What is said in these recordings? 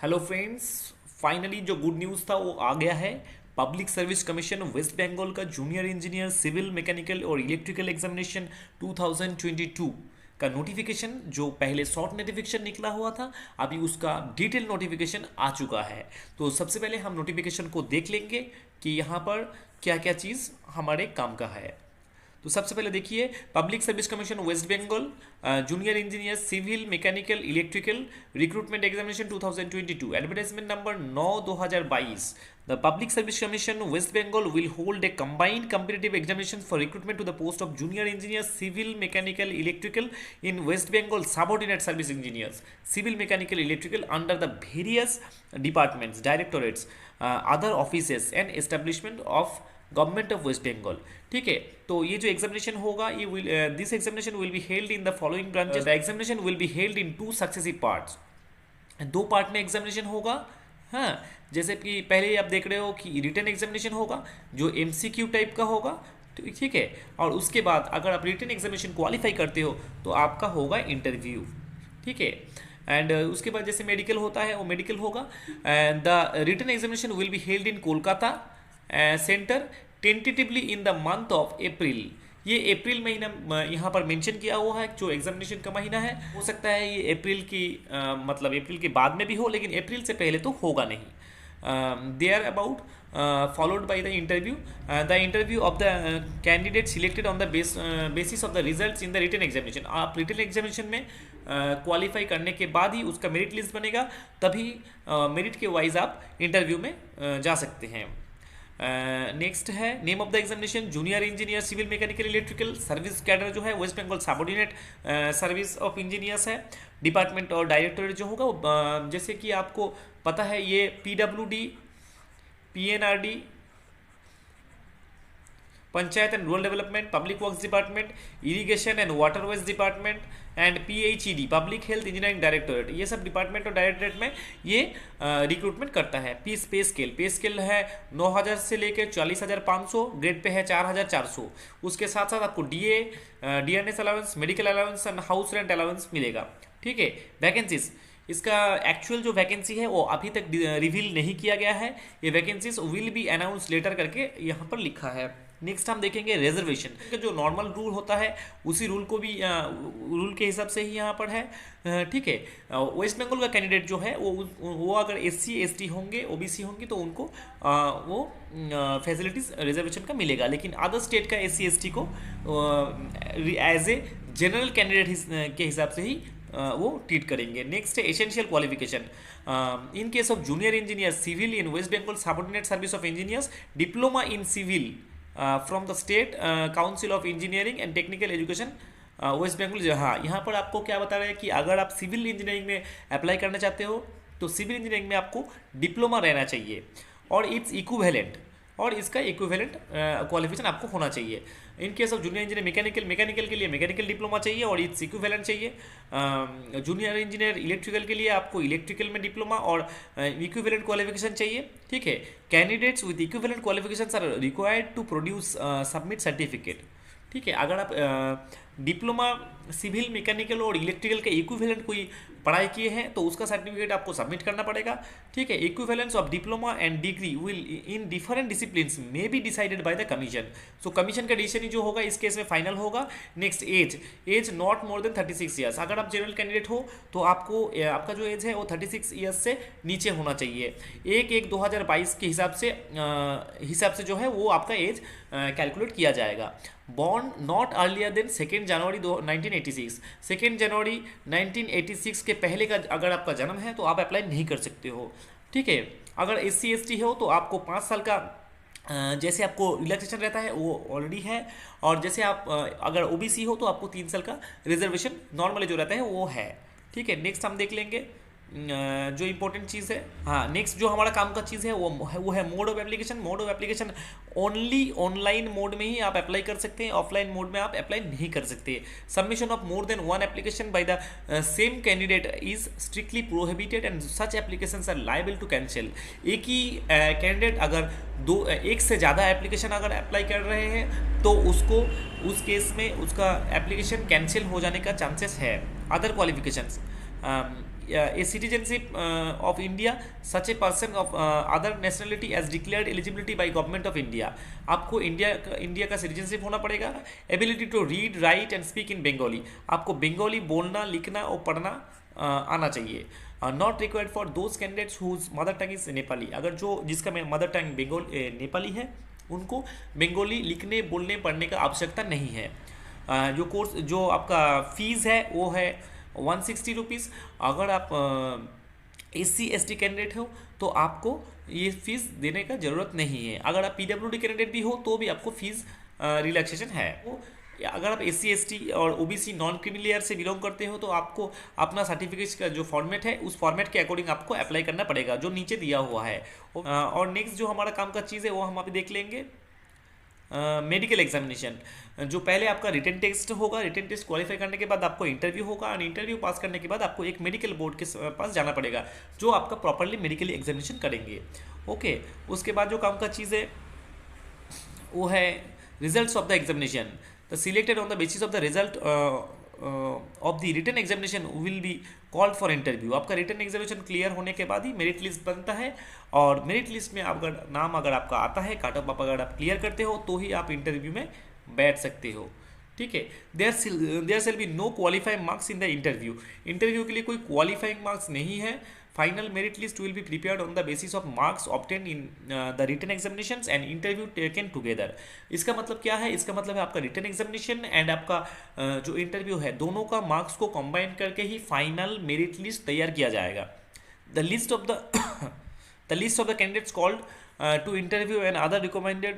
Hello friends, finally जो good news था वो आ गया है। Public service commission West Bengal का जूनियर इंजीनियर सिविल मैकेनिकल और इलेक्ट्रिकल एग्जामिनेशन 2022 का नोटिफिकेशन, जो पहले शॉर्ट नोटिफिकेशन निकला हुआ था, अभी उसका डिटेल नोटिफिकेशन आ चुका है। तो सबसे पहले हम नोटिफिकेशन को देख लेंगे कि यहाँ पर क्या क्या चीज़ हमारे काम का है। तो सबसे पहले देखिए, public service commission West Bengal junior engineer civil mechanical electrical recruitment examination 2022 advertisement number 9/2022। The Public Service Commission West Bengal will hold a combined competitive examination for recruitment to the post of junior engineer civil mechanical electrical in West Bengal subordinate service engineers civil mechanical electrical under the various departments directorates other offices and establishment of government of West Bengal. ठीक है, तो ये जो examination होगा, ये will this examination will be held in the following branches. The examination will be held in 2 successive parts. 2 part में examination होगा। हाँ, जैसे कि पहले आप देख रहे हो कि रिटन एग्जामिनेशन होगा जो एमसीक्यू टाइप का होगा। ठीक है, और उसके बाद अगर आप रिटन एग्जामिनेशन क्वालिफाई करते हो तो आपका होगा इंटरव्यू। ठीक है, एंड उसके बाद जैसे मेडिकल होता है वो मेडिकल होगा। The written examination will be held in Kolkata centre tentatively in the month of April. ये अप्रैल महीना यहाँ पर मेंशन किया हुआ है जो एग्जामिनेशन का महीना है। हो सकता है ये अप्रैल की मतलब अप्रैल के बाद में भी हो, लेकिन अप्रैल से पहले तो होगा नहीं। They are about followed by the interview of the candidate selected on the basis of the results in the written examination। आप written examination में क्वालिफाई करने के बाद ही उसका मेरिट लिस्ट बनेगा, तभी मेरिट के वाइज आप इंटरव्यू में जा सकते हैं। नेक्स्ट है name of the examination junior engineer civil mechanical electrical service cadre जो है West Bengal subordinate service of engineers है। डिपार्टमेंट और डायरेक्टोरेट जो होगा वो जैसे कि आपको पता है ये PWD, PNRD, panchayat and rural development, public works department, irrigation and waterways department and PHED public health engineering directorate, ये सब डिपार्टमेंट और डायरेक्टोरेट में ये रिक्रूटमेंट करता है। पे स्केल है 9,000 से लेकर 40,500, ग्रेड पे है 4,400। उसके साथ साथ आपको DNS allowance, medical allowance and house rent allowance मिलेगा। ठीक है, वैकेंसीज, इसका एक्चुअल जो वैकेंसी है वो अभी तक रिवील नहीं किया गया है। ये vacancies will be announce later करके यहाँ पर लिखा है। नेक्स्ट हम देखेंगे रिजर्वेशन। जो नॉर्मल रूल होता है उसी रूल को भी रूल के हिसाब से ही यहाँ पर है। ठीक है, वेस्ट बंगाल का कैंडिडेट जो है वो अगर SC ST होंगे, OBC होंगे तो उनको वो फैसिलिटीज रिजर्वेशन का मिलेगा, लेकिन अदर स्टेट का SC ST को एज ए जनरल कैंडिडेट के हिसाब से ही वो ट्रीट करेंगे। नेक्स्ट है essential qualification. In case of junior engineer civil in West Bengal subordinate service of engineers, diploma in civil from the state council of engineering and technical education West Bengal. हाँ, यहाँ पर आपको क्या बता रहे हैं कि अगर आप सिविल इंजीनियरिंग में अप्लाई करना चाहते हो तो सिविल इंजीनियरिंग में आपको डिप्लोमा रहना चाहिए और इट्स इक्विवेलेंट, और इसका इक्विवेलेंट क्वालिफिकेशन आपको होना चाहिए। इन case of junior engineer mechanical के लिए मैकेनिकल डिप्लोमा चाहिए और इट्स इक्विवेलेंट चाहिए। जूनियर इंजीनियर इलेक्ट्रिकल के लिए आपको इलेक्ट्रिकल में डिप्लोमा और इक्विवेलेंट क्वालिफिकेशन चाहिए। ठीक है, candidates with equivalent qualifications are required to produce submit certificate. ठीक है, अगर आप डिप्लोमा सिविल मैकेनिकल और इलेक्ट्रिकल के इक्विवेलेंट कोई पढ़ाई किए हैं तो उसका सर्टिफिकेट आपको सबमिट करना पड़ेगा। ठीक है, equivalence of diploma and degree will in different disciplines may be decided by the commission. So commission का डिसीजन जो होगा इस केस में फाइनल होगा। Next age not more than 36 years. अगर आप जनरल कैंडिडेट हो तो आपका जो एज है वो 36 ईयर्स से नीचे होना चाहिए। 1/1/2022 के हिसाब से जो है वो आपका एज कैलकुलेट किया जाएगा। बॉर्न नॉट अर्लियर देन 2 जनवरी 1986। 2 जनवरी 1986 के पहले का अगर आपका जन्म है तो आप अप्लाई नहीं कर सकते हो। ठीक है, अगर SC ST हो तो आपको 5 साल का जैसे आपको रिलैक्सेशन रहता है वो ऑलरेडी है, और जैसे आप अगर OBC हो तो आपको 3 साल का रिजर्वेशन नॉर्मली जो रहता है वो है। ठीक है, नेक्स्ट हम देख लेंगे जो इंपॉर्टेंट चीज़ है। हाँ, नेक्स्ट जो हमारा काम का चीज़ है वो है mode of application. Mode of application only online mode में ही आप अप्लाई कर सकते हैं, ऑफलाइन मोड में आप अप्लाई नहीं कर सकते। Submission of more than 1 application by the same candidate is strictly prohibited and such applications are liable to cancel. एक ही कैंडिडेट अगर एक से ज़्यादा एप्लीकेशन अगर अप्लाई कर रहे हैं तो उस केस में उसका एप्लीकेशन कैंसिल हो जाने का चांसेस है। Other qualifications a citizenship of India, such a person of other nationality as declared eligibility by government of India. आपको इंडिया का सिटीजनशिप होना पड़ेगा. Ability to read, write and speak in Bengali. आपको बंगाली बोलना, लिखना और पढ़ना आना चाहिए. Not required for those candidates whose mother tongue is Nepali. अगर जिसका मदर टंग नेपाली है, उनको बंगाली लिखने, बोलने, पढ़ने का आवश्यकता नहीं है. जो आपका फीस है वो है 160 रुपीज़. अगर आप SC ST कैंडिडेट हो तो आपको ये फीस देने का ज़रूरत नहीं है. अगर आप PWD कैंडिडेट भी हो तो भी आपको फीस रिलैक्सेशन है. अगर आप SC ST और OBC नॉन क्रीमी लेयर से बिलोंग करते हो तो आपको अपना सर्टिफिकेट का जो फॉर्मेट है उस फॉर्मेट के अकॉर्डिंग आपको अप्लाई करना पड़ेगा, जो नीचे दिया हुआ है. और नेक्स्ट जो हमारा काम का चीज़ है वो हम अभी देख लेंगे. मेडिकल एग्जामिनेशन, जो पहले आपका रिटन टेस्ट होगा. रिटन टेस्ट क्वालिफाई करने के बाद आपको इंटरव्यू होगा, और इंटरव्यू पास करने के बाद आपको एक मेडिकल बोर्ड के पास जाना पड़ेगा, जो आपका प्रॉपरली मेडिकल एग्जामिनेशन करेंगे. ओके, उसके बाद जो काम का चीज़ है वो है results of the examination. The selected on the basis of the result of the written examination will be called for interview. आपका रिटन एग्जामिनेशन क्लियर होने के बाद ही मेरिट लिस्ट बनता है, और मेरिट लिस्ट में अगर नाम अगर आपका आता है, काट ऑफ अगर आप क्लियर करते हो तो ही आप इंटरव्यू में बैठ सकते हो. ठीक है. There shall be no qualifying marks in the interview. Interview के लिए कोई क्वालिफाइंग मार्क्स नहीं है. Final merit list will be prepared on the basis of marks obtain in the written examinations and interview taken together. इसका मतलब क्या है? इसका मतलब है आपका रिटन एग्जामिनेशन एंड आपका जो इंटरव्यू है, दोनों का मार्क्स को कंबाइन करके ही फाइनल मेरिट लिस्ट तैयार किया जाएगा. The list of the candidates called to interview and other recommended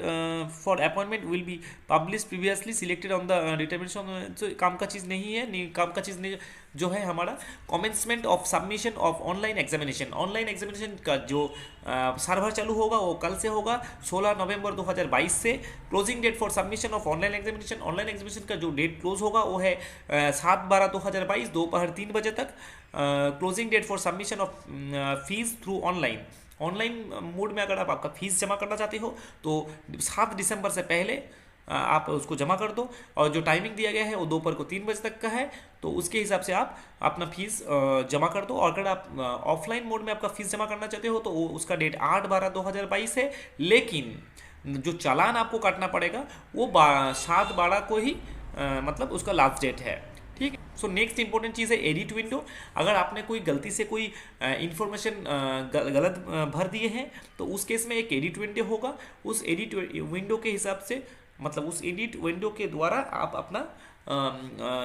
for appointment will be published previously selected on the determination. तो काम का चीज़ नहीं है. काम का चीज़ नहीं जो है हमारा commencement of submission of online examination. Online examination का जो सर्वर चालू होगा वो कल से होगा, 16 नवंबर 2022 से. Closing date for submission of online examination. Online examination का जो डेट क्लोज होगा वो है 7/12/2022 दोपहर 3 बजे तक. Closing date for submission of fees through online mode में अगर आप आपका फीस जमा करना चाहते हो तो 7 दिसंबर से पहले आप उसको जमा कर दो. और जो टाइमिंग दिया गया है वो दोपहर को 3 बजे तक का है, तो उसके हिसाब से आप अपना फीस जमा कर दो. और अगर आप ऑफलाइन मोड में आपका फीस जमा करना चाहते हो तो उसका डेट 8/12/2022 है, लेकिन जो चालान आपको काटना पड़ेगा वो 7/12 को ही मतलब उसका लास्ट डेट है. ठीक है. सो नेक्स्ट इंपॉर्टेंट चीज़ है एडिट विंडो. अगर आपने कोई गलती से कोई इन्फॉर्मेशन गलत भर दिए हैं तो उस केस में एक एडिट विंडो होगा. उस एडिट विंडो के हिसाब से, मतलब उस एडिट विंडो के द्वारा आप अपना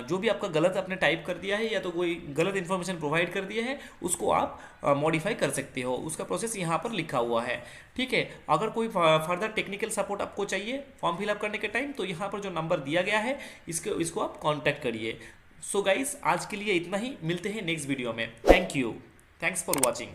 जो भी आपका गलत आपने टाइप कर दिया है या तो कोई गलत इन्फॉर्मेशन प्रोवाइड कर दिया है उसको आप मॉडिफाई कर सकते हो. उसका प्रोसेस यहाँ पर लिखा हुआ है. ठीक है. अगर कोई फर्दर टेक्निकल सपोर्ट आपको चाहिए फॉर्म फिलअप करने के टाइम तो यहाँ पर जो नंबर दिया गया है इसको आप कॉन्टैक्ट करिए. सो गाइस, आज के लिए इतना ही. मिलते हैं नेक्स्ट वीडियो में. Thank you. Thanks for watching.